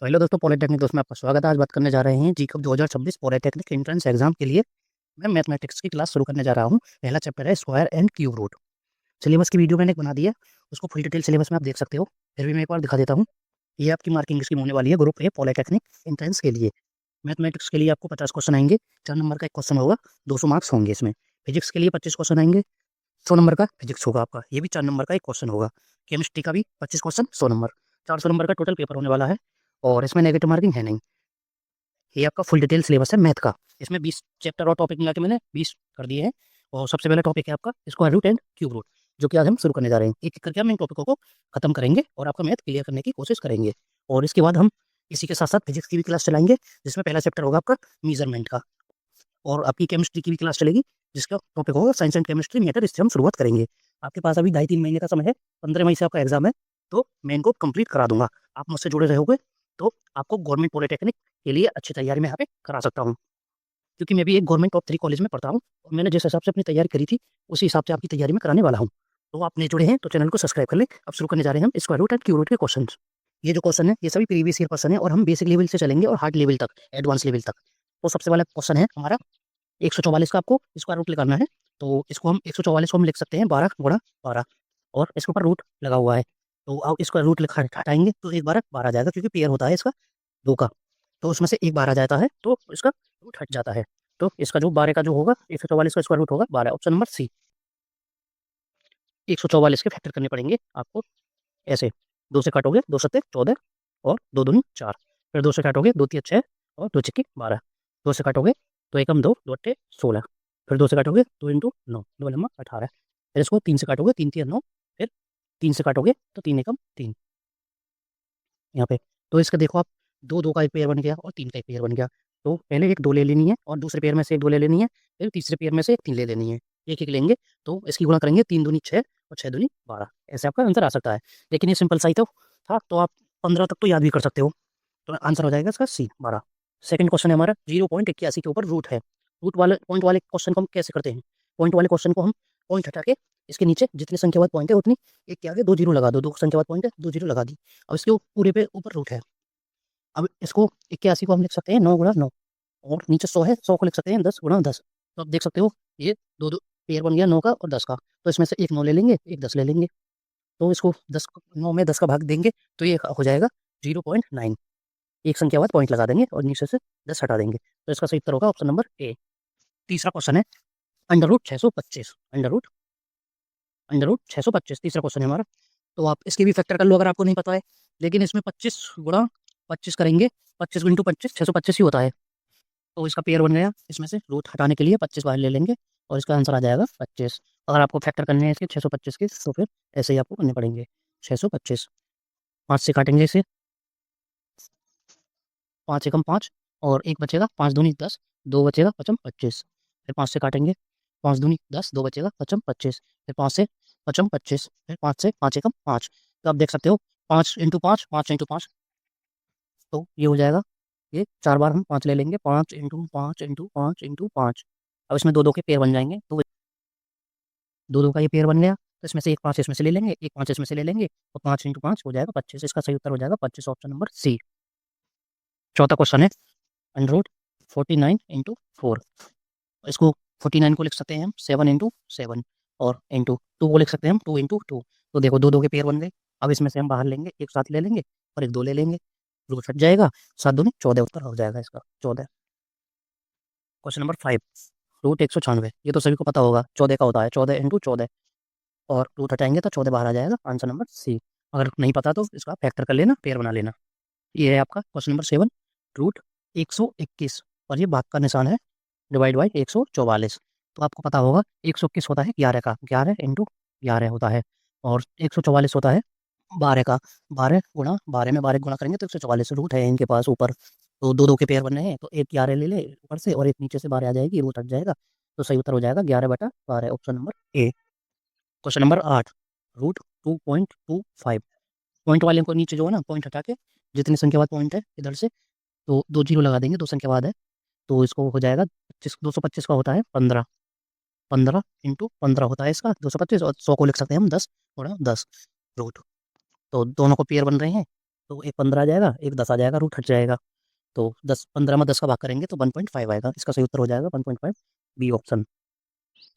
तो हेलो दोस्तों, पॉलिटेक्निक दोस्त में आपका स्वागत है। आज बात करने जा रहे हैं जी कब 2026 पॉलिटेक्निक एंट्रेंस एग्जाम के लिए। मैं मैथमेटिक्स की क्लास शुरू करने जा रहा हूँ। पहला चैप्टर है square and cube root. Syllabus की वीडियो मैंने एक बना दी है, उसको फुल डिटेल सिलेबस में आप देख सकते हो। फिर भी मैं एक बार दिखा देता हूँ। ये आपकी मार्किंग स्कीम होने वाली है ग्रुप ए पॉलिटेक्निक एंट्रेंस के लिए। मैथमेटिक्स के लिए आपको 50 क्वेश्चन आएंगे, 4 नंबर का एक क्वेश्चन होगा, 200 मार्क्स होंगे इसमें। फिजिक्स के लिए 25 क्वेश्चन आएंगे, 100 नंबर का फिजिक्स होगा आपका, ये भी 4 नंबर का एक क्वेश्चन होगा। केमिस्ट्री का भी 25 क्वेश्चन, 100 नंबर, 400 नंबर का टोटल पेपर होने वाला है। और इसमें नेगेटिव मार्किंग है नहीं। ये आपका फुल डिटेल सिलेबस है मैथ का। इसमें 20 चैप्टर और टॉपिक मिला के मैंने 20 कर दिए हैं। और सबसे पहला टॉपिक है आपका square root and cube root, जो कि आज हम शुरू करने जा रहे हैं। एक एक करके हम इन टॉपिकों को खत्म करेंगे और आपका मैथ क्लियर करने की कोशिश करेंगे। और इसके बाद हम इसी के साथ साथ फिजिक्स की भी क्लास चलाएंगे, जिसमें पहला चैप्टर होगा आपका मीजरमेंट का। और आपकी केमिस्ट्री की भी क्लास चलेगी, जिसका टॉपिक होगा साइंस एंड केमिस्ट्री मैटर। इससे हम शुरुआत करेंगे। आपके पास अभी 2.5-3 महीने का समय है। 15 मई से आपका एग्जाम है, तो मैं इनको कंप्लीट करा दूंगा। आप मुझसे जुड़े रहोगे तो आपको गवर्नमेंट पॉलिटेक्निक के लिए अच्छी तैयारी मैं यहाँ पे करा सकता हूँ। क्योंकि मैं भी एक गवर्नमेंट टॉप 3 कॉलेज में पढ़ता हूँ, और मैंने जिस हिसाब से अपनी तैयारी करी थी उसी हिसाब से आपकी तैयारी में कराने वाला हूँ। तो आप नए जुड़े हैं तो चैनल को सब्सक्राइब कर लें। अब शुरू करने जा रहे हैं हम square root and cube root के क्वेश्चन। ये जो क्वेश्चन है ये सभी प्रीवियस ईयर क्वेश्चन है, और हम बेसिक लेवल से चलेंगे और हार्ड लेवल तक, एडवांस लेवल तक। तो सबसे वाला क्वेश्चन है हमारा 144 का, आपको स्क्वायर रूट निकालना है। तो इसको हम 144 को हम लिख सकते हैं 12 × 12, और इसके ऊपर रूट लगा हुआ है। तो आप इसका रूट लिखा हटाएंगे तो 1 12 आ जाएगा, क्योंकि पेयर होता है इसका 2 का। तो उसमें से 1 12 आ जाता है, तो इसका रूट हट जाता है। तो इसका जो 12 का जो होगा 144 का स्क्वायर रूट होगा 12। Option number C. 144 के फैक्टर करने पड़ेंगे आपको ऐसे। 2 से काटोगे 2 सत्ते 14, और 2 दूनी 4। फिर 2 से काटोगे 2 तिया 6, और 2 छिक्की 12। 2 से काटोगे तो एकम 2, 2 अट्ठे 16। फिर 2 से काटोगे 2 इंटू 9, 2 लम्मा 18। फिर इसको 3 से काटोगे 3 तिया 9। फिर 3 से काटोगे तो 3 एकम 3 यहाँ पे। तो इसका देखो आप, 2 2 का एक पेयर बन गया और 3 का एक पेयर बन गया। तो पहले एक 2 ले लेनी है, और दूसरे पेयर में से एक 2 ले लेनी है। फिर तीसरे पेयर में से एक 3 ले लेनी है। एक एक लेंगे तो इसकी गुणा करेंगे, 3 दूनी 6 और 6 दूनी 12। ऐसे आपका आंसर आ सकता है। लेकिन ये सिंपल सा ही तो था, तो आप 15 तक तो याद भी कर सकते हो। तो आंसर हो जाएगा इसका सी 12। सेकंड क्वेश्चन है हमारा 0.81 के ऊपर रूट है। रूट वाले पॉइंट वाले क्वेश्चन को हम कैसे करते हैं? पॉइंट वाले क्वेश्चन को हम पॉइंट हटा के इसके नीचे जितनी संख्या वाला पॉइंट है उतनी एक के आगे 2 जीरो लगा दो। 2 संख्या वाला पॉइंट है, 2 जीरो लगा दी। अब इसके पूरे पे ऊपर रूट है। अब इसको 81 को हम लिख सकते हैं 9 × 9, और नीचे 100 है, 100 को लिख सकते हैं 10 × 10। तो आप देख सकते हो ये दो दो पेयर बन गया 9 का और 10 का। तो इसमें से एक 9 ले लेंगे, एक 10 ले लेंगे। तो इसको 9 में 10 का भाग देंगे तो ये हो जाएगा 0.9। एक संख्या बाद पॉइंट लगा देंगे और नीचे से 10 हटा देंगे। तो इसका सही उत्तर होगा ऑप्शन नंबर ए। तीसरा क्वेश्चन है √625। अंडर रूट 625 तीसरा क्वेश्चन है हमारा। तो आप इसके भी फैक्टर कर लो अगर आपको नहीं पता है। लेकिन इसमें 25 × 25 करेंगे, 25 × 25 625 ही होता है। तो इसका पेयर बन गया। इसमें से रूट हटाने के लिए 25 बाहर ले लेंगे, और इसका आंसर आ जाएगा 25। अगर आपको फैक्टर करने हैं इसके 625 के, तो फिर ऐसे ही आपको करने पड़ेंगे। 625 5 से काटेंगे इसे, 5 एकम 5, और एक बचेगा 5 दूनी 10, 2 बचेगा 5 25। फिर 5 से काटेंगे, 5 दूनी 10, 2 बचेगा 5 25। फिर 5 से 5 25, फिर 5 से 5 एकम 5। तो आप देख सकते हो 5 × 5, 5 × 5, तो ये हो जाएगा। ये 4 बार हम 5 ले लेंगे, 5 × 5 × 5 × 5। अब इसमें 2 2 के पेयर बन जाएंगे, तो 2 2 का ये पेयर बन गया। तो इसमें से एक 5 इसमें से ले लेंगे, एक 5 इसमें से ले लेंगे, तो 5 × 5 हो जाएगा 25। इसका सही उत्तर हो जाएगा 25, ऑप्शन नंबर सी। चौथा क्वेश्चन है √49 × 4। इसको 49 को लिख सकते हैं हम 7 × 7, और इंटू 2 को लिख सकते हैं हम 2 × 2। तो देखो 2 2 के पेयर बन गए। अब इसमें से हम बाहर लेंगे, एक साथ ले लेंगे और एक 2 ले लेंगे। रूट हट जाएगा, 7 दूनी 14 उत्तर हो जाएगा इसका 14। Question number 5 √196। ये तो सभी को पता होगा, 14 का होता है 14 × 14, और रूट हटाएंगे तो 14 बाहर आ जाएगा, आंसर नंबर सी। अगर नहीं पता तो इसका फैक्टर कर लेना, पेयर बना लेना। ये है आपका क्वेश्चन नंबर 7 √121, और ये भाग का निशान है, डिवाइड बाई 144। तो आपको पता होगा 121 होता है 11 का, 11 × 11 होता है, और 144 होता है 12 का। 12 × 12 में 12 गुणा करेंगे तो 144 रूट है इनके पास ऊपर। तो 2 2 के पेयर बन रहे हैं, तो एक 11 ले ले ऊपर से, और एक नीचे से 12 आ जाएगी, रूट हट जाएगा। तो सही उत्तर हो जाएगा 11/12, option number A. Question number 8 √2.25। Point वाले को नीचे जो है ना, पॉइंट हटा के जितनी संख्या बाद पॉइंट है इधर से, तो 2 जीरो लगा देंगे, 2 संख्या बाद है। तो इसको हो जाएगा 25, 225 का होता है 15। 15 × 15 होता है इसका 225, और 100 को लिख सकते हैं हम 10 × 10 रूट। तो दोनों को पेयर बन रहे हैं, तो एक 15 आ जाएगा, एक 10 आ जाएगा, रूट हट जाएगा। तो 15 में 10 का भाग करेंगे तो 1.5 आएगा। इसका सही उत्तर हो जाएगा 1.5, B option.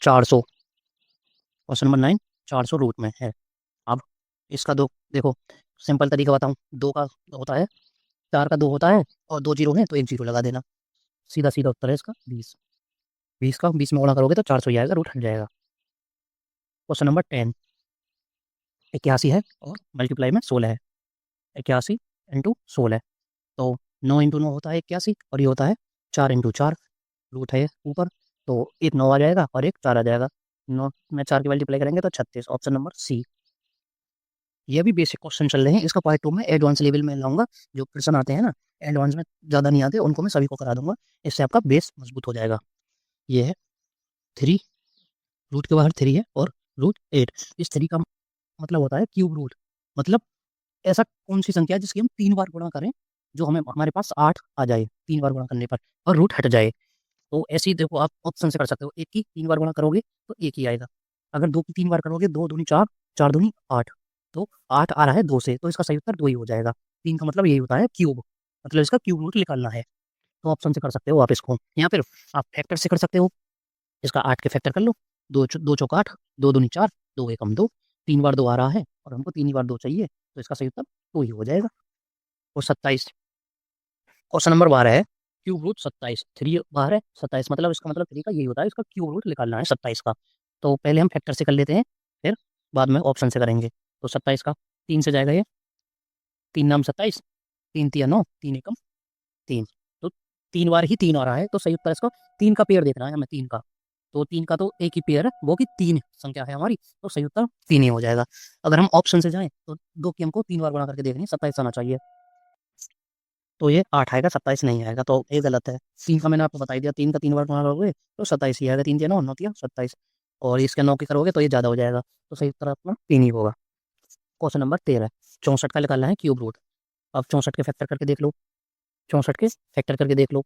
400, question number 9, 400 root में है। अब इसका दो देखो, सिंपल तरीका बताऊं, दो का होता है, 4 का 2 होता है, और 2 जीरो है तो एक जीरो लगा देना। सीधा सीधा उत्तर है इसका 20। 20 का 20 में गुणा करोगे तो 400 ही आएगा, रूट हट जाएगा। क्वेश्चन नंबर 10, 81 है और मल्टीप्लाई में 16 है। 81 इंटू 16, तो 9 इंटू 9 होता है 81, और ये होता है 4 इंटू 4, रूट है ऊपर, तो एक 9 आ जाएगा और एक 4 आ जाएगा। 9 में 4 की मल्टीप्लाई करेंगे तो 36, ऑप्शन नंबर सी। ये भी बेसिक क्वेश्चन चल रहे हैं, इसका पार्ट 2 में एडवांस लेवल में लाऊंगा। जो क्वेश्चन आते हैं ना एडवांस में, ज़्यादा नहीं आते, उनको मैं सभी को करा दूंगा। इससे आपका बेस मजबूत हो जाएगा। ये है 3, रूट के बाहर 3 है, और रूट 8। इस 3 का मतलब होता है क्यूब रूट। मतलब ऐसा कौन सी संख्या है जिसकी हम 3 बार गुणा करें, जो हमें हमारे पास 8 आ जाए 3 बार गुणा करने पर, और रूट हट जाए। तो ऐसे ही देखो, आप ऑप्शन से कर सकते हो। एक की 3 बार गुणा करोगे तो एक ही आएगा। अगर दो की 3 बार करोगे, 2 दूनी 4, 4 दूनी 8, तो 8 आ रहा है 2 से, तो इसका सही उत्तर 2 ही हो जाएगा। 3 का मतलब यही होता है क्यूब, मतलब इसका क्यूब रूट निकालना है। तो ऑप्शन से कर सकते हो आप इसको, या फिर आप फैक्टर से कर सकते हो। इसका 8 के फैक्टर कर लो। दो चौक 8, 2 दूनी 4, 2 एकम 2, 3 बार 2 आ रहा है और हमको 3 ही बार 2 चाहिए, तो इसका सही उत्तर 2 ही हो जाएगा। और 27, क्वेश्चन नंबर 12 है, क्यूब रूट 27। 3 बाहर है, 27 मतलब इसका मतलब 3 का यही होता है, इसका क्यूब रूट निकालना है 27 का। तो पहले हम फैक्टर से कर लेते हैं, फिर बाद में ऑप्शन से करेंगे। तो 27 का 3 से जाएगा ये, 3 नाम 27, 3 तिया 9, 3 एकम 3, तो 3 बार ही 3 आ रहा है, तो सही उत्तर इसका 3 का पेयर देखना है हमें, 3 का। तो 3 का तो एक ही पेयर है, वो की 3 संख्या है हमारी, तो सही उत्तर 3 ही हो जाएगा। अगर हम ऑप्शन से जाएं तो 2 की हमको 3 बार गुणा करके देखनी है, 27 आना चाहिए। तो ये 8 आएगा, 27 नहीं आएगा, तो ये गलत है। 3 का मैंने आपको बता ही दिया, 3 का 3 बार गुणा करोगे तो 27 ही आएगा। 3 दिया 9, 9 दिया 27, और इसके 9 की करोगे तो ये ज़्यादा हो जाएगा, तो सही उत्तर अपना 3 ही होगा। क्वेश्चन नंबर 13, 64 का निकालना है क्यूब रूट। अब 64 के फैक्टर करके देख लो, 64 के फैक्टर करके देख लो।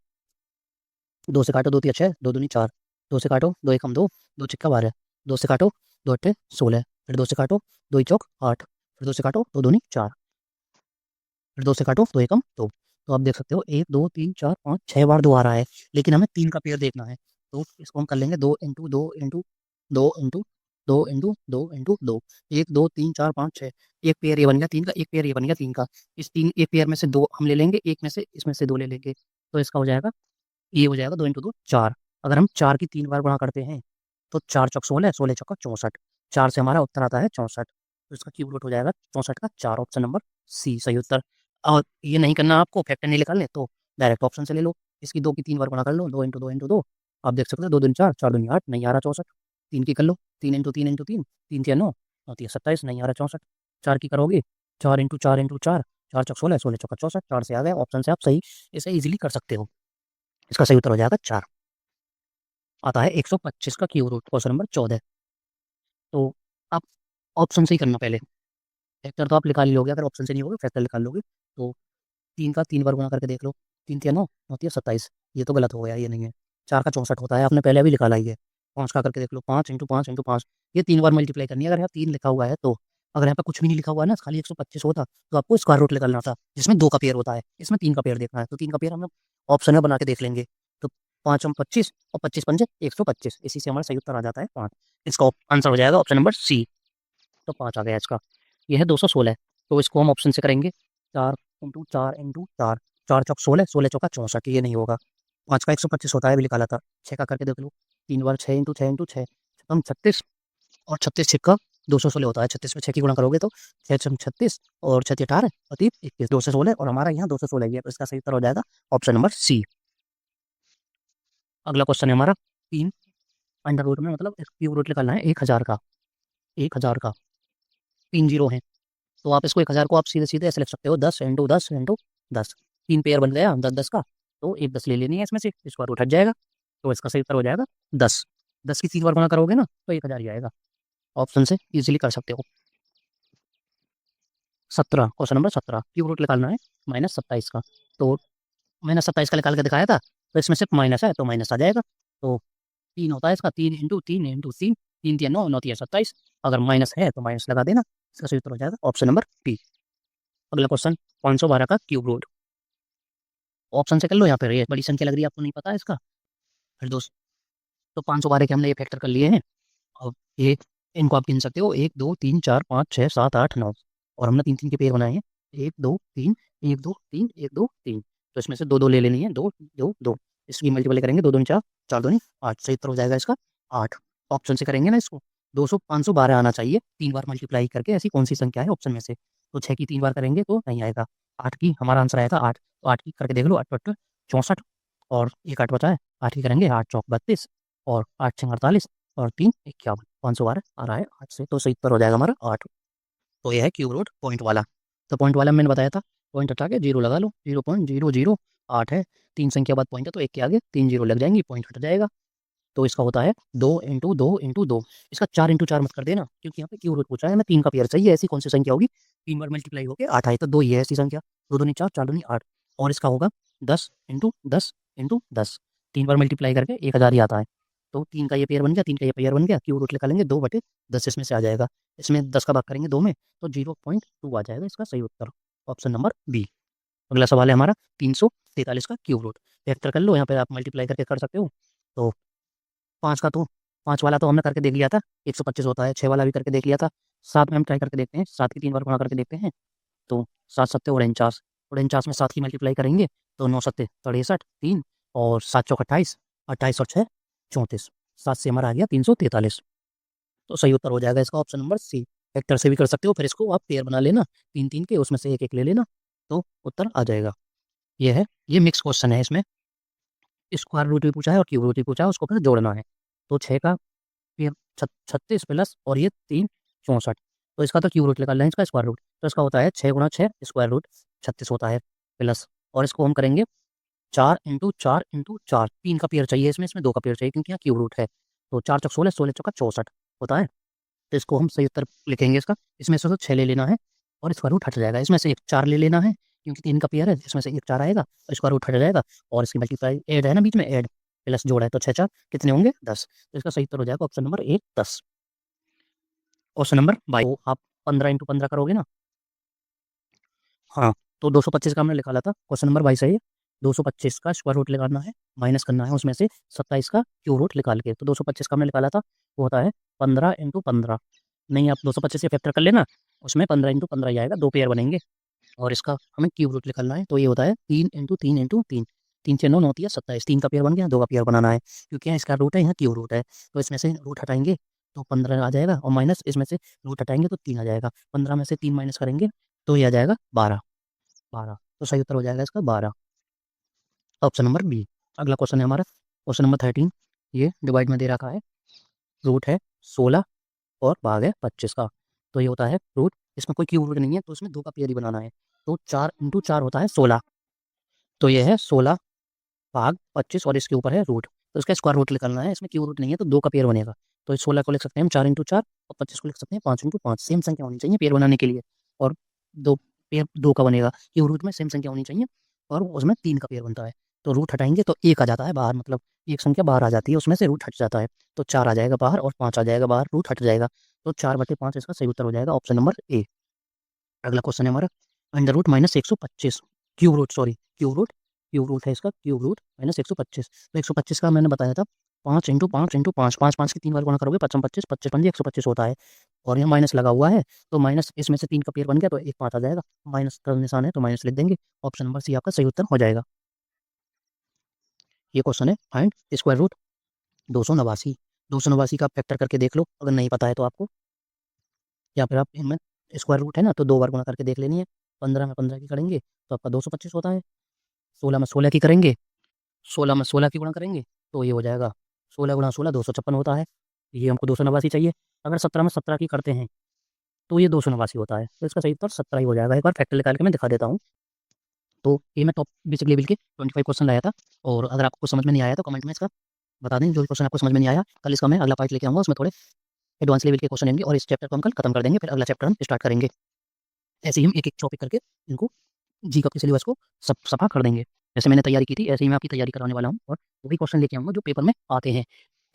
2 से काटो, 2 तिया 6, 2 दूनी 4, 2 से काटो, 2 एकम 2, 2 छिक्का 12, 2 से काटो, 2 अट्ठे 16, फिर 2 से काटो, 2 ही चौक 8, फिर 2 से काटो, 2 दूनी 4, फिर 2 से काटो, 2 एकम 2। तो आप देख सकते हो 1 2 3 4 5 6 बार 2 आ रहा है, लेकिन हमें 3 का पेयर देखना है। तो इसको हम कर लेंगे 2 into 2 into 2 into 2 into 2 into 2, 1 2 3 4 5 6। एक पेयर ये बन गया 3 का, एक पेयर ये बन गया 3 का। इस तीन एक पेयर में से 2 हम ले लेंगे, एक में से इसमें से 2 ले लेंगे, तो इसका हो जाएगा, ये हो जाएगा 2 इंटू 2 4। अगर हम 4 की 3 बार गुणा करते हैं तो 4 चौक 16, 16 चौका 64, 4 से हमारा उत्तर आता है 64। तो इसका क्यूब रूट हो जाएगा 64 का 4, ऑप्शन नंबर सी सही उत्तर। और ये नहीं करना आपको, फैक्टर नहीं निकालने, तो डायरेक्ट ऑप्शन से ले लो। इसकी 2 की 3 बार गुणा कर लो, 2 इंटू 2 इंटू 2, आप देख सकते हो 2 दूनी 4, 4 दूनी 8, नहीं आ रहा 64। 3 की कर लो, 3 इंटू 3 इंटू 3, 3 तिया 9, 9 तिया 27, नहीं आ रहा 64। 4 की करोगे, 4 इंटू 4 इंटू 4, 4 चौक 16, 16 चौका 64, 4 से आ गया, ऑप्शन से आप सही इसे इजीली कर सकते हो। इसका सही उत्तर हो जाएगा 4। आता है 125 का क्यूब रूट, क्वेश्चन नंबर 14। तो आप ऑप्शन से ही करना पहले। फैक्टर तो आप निकाल ही लोगे, अगर ऑप्शन से नहीं होगा फैक्टर निकाल लोगे। तो 3 का 3 बार गुणा करके देख लो, 3 तिया 9, 9 तिया 27, ये तो गलत हो गया, ये नहीं है। 4 का 64 होता है, आपने पहले अभी निकाला ही है। 5 का करके देख लो, 5 इंटू 5 इंटू 5, ये 3 बार मल्टीप्लाई करनी है। अगर यहाँ 3 लिखा हुआ है तो, अगर यहाँ पे कुछ भी नहीं लिखा हुआ है ना, खाली 125 होता, तो आपको स्क्वायर रूट निकालना था, जिसमें 2 का पेयर होता है, इसमें 3 का पेयर देखना है। तो 3 का पेयर हम लोग ऑप्शन में बना के देख लेंगे। तो 5 हम 25, और 25 पंजे 125, इसी से हमारा सही उत्तर आ जाता है 5। इसका आंसर हो जाएगा ऑप्शन नंबर सी। तो 5 आ गया इसका। यह है 216, तो इसको हम ऑप्शन से करेंगे। 4 इंटू 4 इंटू 4, 4 चौक 16, 16 चौका 64, ये नहीं होगा। 5 का 125 होता है, अभी निकाला था। 6 का करके देख लो, 3 बार 6 इंटू 6 इंटू 6, हम 36, और 36 छिक्का 216 होता है। 36 में 6 की गुणा करोगे तो 6 छम 36, और 6 18, और 3 21, 216, और हमारा यहाँ 216 ही है, तो इसका सही उत्तर हो जाएगा ऑप्शन नंबर सी। अगला क्वेश्चन है हमारा 3 अंडर रूट में, मतलब क्यूब रूट निकालना है 1000 का। 1000 का 3 जीरो है, तो आप इसको 1000 को आप सीधे सीधे ऐसे लिख सकते हो, 10 इंटू 10 इंटू 10, 3 पेयर बन गया 10 10 का, तो एक 10 ले लेनी है इसमें से, इसका रूट हट जाएगा, तो इसका सही उत्तर हो जाएगा 10। 10 की 3 बार गुणा करोगे ना तो 1000 ही आएगा, ऑप्शन से इजीली कर सकते हो। 17, क्वेश्चन नंबर 17, क्यूब रूट निकालना है -27 का। तो -27 का निकाल के दिखाया था, तो इसमें सिर्फ माइनस है, तो माइनस आ जाएगा। तो 3 होता है इसका, 3 इंटू 3 इंटू 3, 3 तिया 9, 9 तिया 27, अगर माइनस है तो माइनस लगा देना, इसका सही उत्तर हो जाएगा ऑप्शन नंबर बी। अगला क्वेश्चन 512 का क्यूब रूट। ऑप्शन से कर लो, यहाँ पे ये बड़ी संख्या लग रही है, आपको नहीं पता है इसका। फिर दोस्त, तो 512 के हमने ये फैक्टर कर लिए हैं। अब ये इनको आप गिन सकते हो, 1 2 3 4 5 6 7 8 9, और हमने 3 3 के पेयर बनाए हैं। 1 2 3, 1 2 3, 1 2 3, तो इसमें से 2 2 ले लेनी है, 2 2 2, इसकी मल्टीप्लाई करेंगे, 2 2 4, 4 2 8, सही उत्तर हो जाएगा इसका 8। ऑप्शन से करेंगे ना इसको, 512 आना चाहिए 3 बार मल्टीप्लाई करके, ऐसी कौन सी संख्या है ऑप्शन में से। तो 6 की 3 बार करेंगे तो नहीं आएगा, 8 की हमारा आंसर आएगा 8। तो 8 की करके देख लो, 8 8 64, और एक 8 बचा है, 8 की करेंगे, 8 चौक 32, और 8 6 48, और 3 51, 512 आ रहा है 8 से, तो सही उत्तर हो जाएगा हमारा 8। तो यह है क्यूब रूट पॉइंट वाला। तो पॉइंट वाला मैंने बताया था, पॉइंट हटा के जीरो लगा लो, 0.008 है, 3 संख्या बाद पॉइंट है तो एक के आगे 3 जीरो लग जाएंगी, पॉइंट हट जाएगा। तो इसका होता है 2 × 2 × 2। इसका 4 × 4 मत कर देना, क्योंकि यहाँ पे क्यूब रूट पूछा है, हमें 3 का पेयर चाहिए, ऐसी कौन सी संख्या होगी 3 बार मल्टीप्लाई होकर 8 आए, तो 2 ही है ऐसी संख्या, 2 दूनी 4, 4 दूनी 8, और इसका होगा 10 × 10 × 10, 3 बार मल्टीप्लाई करके 1000 ही आता है। तो 3 का ये पेयर बन गया, 3 का ये पेयर बन गया, क्यूब रूट निकालेंगे 2/10 इसमें से आ जाएगा, इसमें 10 का भाग करेंगे 2 में, तो 0.2 आ जाएगा इसका सही उत्तर, ऑप्शन नंबर बी। अगला सवाल है हमारा 343 का क्यूब रूट। फैक्टर कर लो, यहाँ पे आप मल्टीप्लाई करके कर सकते हो। तो 5 का तो 5 वाला तो हमने करके देख लिया था, 125 होता है, 6 वाला भी करके देख लिया था, 7 में हम ट्राई करके देखते हैं, 7 की 3 बार गुणा करके देखते हैं। तो 7 सत्ते 49, 49 में 7 की मल्टीप्लाई करेंगे तो 9 सत्ते 63, 3, और 7 चौक 28, 28 और 6 34, 7 से हमारा आ गया 343। तो सही उत्तर हो जाएगा इसका ऑप्शन नंबर सी। फैक्टर से भी कर सकते हो, फिर इसको आप पेयर बना लेना 3 3 के, उसमें से एक एक ले लेना, तो उत्तर आ जाएगा। ये है, ये मिक्स क्वेश्चन है, इसमें स्क्वायर रूट भी पूछा है और क्यूब रूट भी पूछा है, उसको फिर जोड़ना है। तो 6 का फिर 36 प्लस, और ये 3 64, तो इसका तो क्यूब रूट निकालना है, इसका स्क्वायर रूट, तो इसका होता है 6 × 6 स्क्वायर रूट 36 होता है, प्लस, और इसको हम करेंगे 4 × 4 × 4, 3 का पेयर चाहिए इसमें, 2 का पेयर चाहिए, क्योंकि यहाँ क्यूब रूट है। तो 4 चौक 16, 16 चौका 64 होता है, तो इसको हम सही उत्तर लिखेंगे इसका, इसमें से 6 ले लेना है, और स्क्वायर रूट हट जाएगा, इसमें से एक 4 ले लेना है, क्योंकि 3 का पेयर है, इसमें से एक 4 आएगा, स्क्वायर रूट हट जाएगा, और इसकी मल्टीप्लाई ऐड है ना बीच में, ऐड प्लस जोड़ है, तो 6 4 कितने होंगे 10, तो इसका सही उत्तर हो जाएगा option number A 10। Question number 22, तो आप 15 × 15 करोगे ना। हाँ, तो 225 का हमने निकाला था, क्वेश्चन नंबर 22 है ये। 225 का स्क्वायर रूट निकालना है, माइनस करना है उसमें से 27 का क्यूब रूट निकाल के। तो 225 का हमने निकाला था, वो होता है 15 × 15। नहीं, आप 225 से फैक्टर कर लेना, उसमें 15 × 15 ही आएगा, 2 पेयर बनेंगे, और इसका हमें क्यूब रूट निकालना है, तो ये होता है 3 × 3 × 3, 3 6 9 9 3 27, 3 का पेयर बन गया, 2 का पेयर बनाना है, क्योंकि यहाँ इसका रूट है, यहाँ क्यूब रूट है, तो इसमें से रूट हटाएंगे तो 15 आ जाएगा, और माइनस इसमें से रूट हटाएंगे तो 3 आ जाएगा, 15 में से 3 माइनस करेंगे तो ये आ जाएगा 12, 12, तो सही उत्तर हो जाएगा इसका 12, ऑप्शन नंबर बी। अगला क्वेश्चन है हमारा क्वेश्चन नंबर 13, ये डिवाइड में दे रखा है, रूट है 16 और भाग है 25 का, तो ये होता है रूट, इसमें कोई क्यूब रूट नहीं है, तो इसमें 2 का पेयर ही बनाना है, तो 4 × 4 होता है 16, तो ये है 16 भाग 25, और इसके ऊपर है रूट, तो इसका स्क्वायर रूट निकालना है, इसमें क्यूब रूट नहीं है तो 2 का पेयर बनेगा, तो 16 को लिख सकते हैं हम 4 × 4, और 25 को लिख सकते हैं 5 × 5, सेम संख्या होनी चाहिए पेयर बनाने के लिए, और 2 पेयर 2 का बनेगा, क्यूब रूट में सेम संख्या होनी चाहिए, और उसमें 3 का पेयर बनता है, तो रूट हटाएंगे तो 1 आ जाता है बाहर, मतलब एक संख्या बाहर आ जाती है, उसमें से रूट हट जाता है, तो 4 आ जाएगा बाहर, और 5 आ जाएगा बाहर, रूट हट जाएगा, तो 4/5 इसका सही उत्तर हो जाएगा ऑप्शन नंबर ए। अगला क्वेश्चन है हमारा under root minus 125, cube root, sorry cube root है इसका, क्यूब रूट माइनस 125, तो 125 का मैंने बताया था 5 × 5 × 5, 5 5 की 3 बार गुणा करोगे 5 25, 25 पंजे 125 होता है, और यहाँ माइनस लगा हुआ है, तो माइनस इसमें से 3 का पेयर बन गया, तो एक 5 आ जाएगा, माइनस का निशान है तो माइनस लिख देंगे, ऑप्शन नंबर सी आपका सही उत्तर हो जाएगा। ये क्वेश्चन है फाइंड स्क्वायर रूट 289, 289 का फैक्टर करके देख लो, अगर नहीं पता है तो आपको, या फिर आप इनमें स्क्वायर रूट है ना, तो 2 बार गुणा करके देख लेनी है, 15 में 15 की करेंगे तो आपका 225 होता है, 16 में 16 की करेंगे, 16 में 16 की गुणा करेंगे तो ये हो जाएगा 16 × 16 256 होता है, ये हमको 289 चाहिए। अगर 17 में 17 की करते हैं तो ये 289 होता है, तो इसका सही उत्तर 17 ही हो जाएगा। एक बार फैक्टर निकाल के मैं दिखा देता हूँ। तो ये मैं टॉप बेसिक लेवल के 25 क्वेश्चन लाया था, और अगर आपको समझ में नहीं आया तो कमेंट में इसका बता दें, जो भी क्वेश्चन आपको समझ में नहीं आया, कल इसका मैं अगला पार्ट लेके आऊँगा, उसमें थोड़े एडवांस लेवल के क्वेश्चन आएंगे, और इस चैप्टर को हम कल खत्म कर देंगे, फिर अगला चैप्टर हम स्टार्ट करेंगे। ऐसे ही हम एक एक टॉपिक करके इनको जी कप के सिलेबस को सब सफा कर देंगे। जैसे मैंने तैयारी की थी, ऐसे ही मैं आपकी तैयारी कराने वाला हूँ, और वही क्वेश्चन लेके आऊँगा जो पेपर में आते हैं,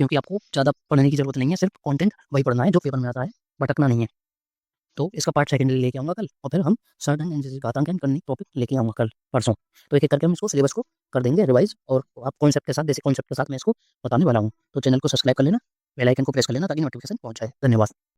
क्योंकि आपको ज़्यादा पढ़ने की जरूरत नहीं है, सिर्फ कंटेंट वही पढ़ना है जो पेपर में आता है, भटकना नहीं है। तो इसका पार्ट सेकंडली लेके आऊँगा कल, और फिर हम सर्ट एंड एनालिसिस घातांक एंड करनी टॉपिक लेके आऊँगा कल परसों। तो एक-एक करके हम इसको सिलेबस को कर देंगे रिवाइज़, और आप कॉन्सेप्ट के साथ, बेसिक कॉन्सेप्ट के साथ मैं इसको बताने वाला हूँ। तो चैनल को सब्सक्राइब कर लेना, बेल आइकन को प्रेस कर लेना ताकि नोटिफिकेशन पहुँच जाए। धन्यवाद।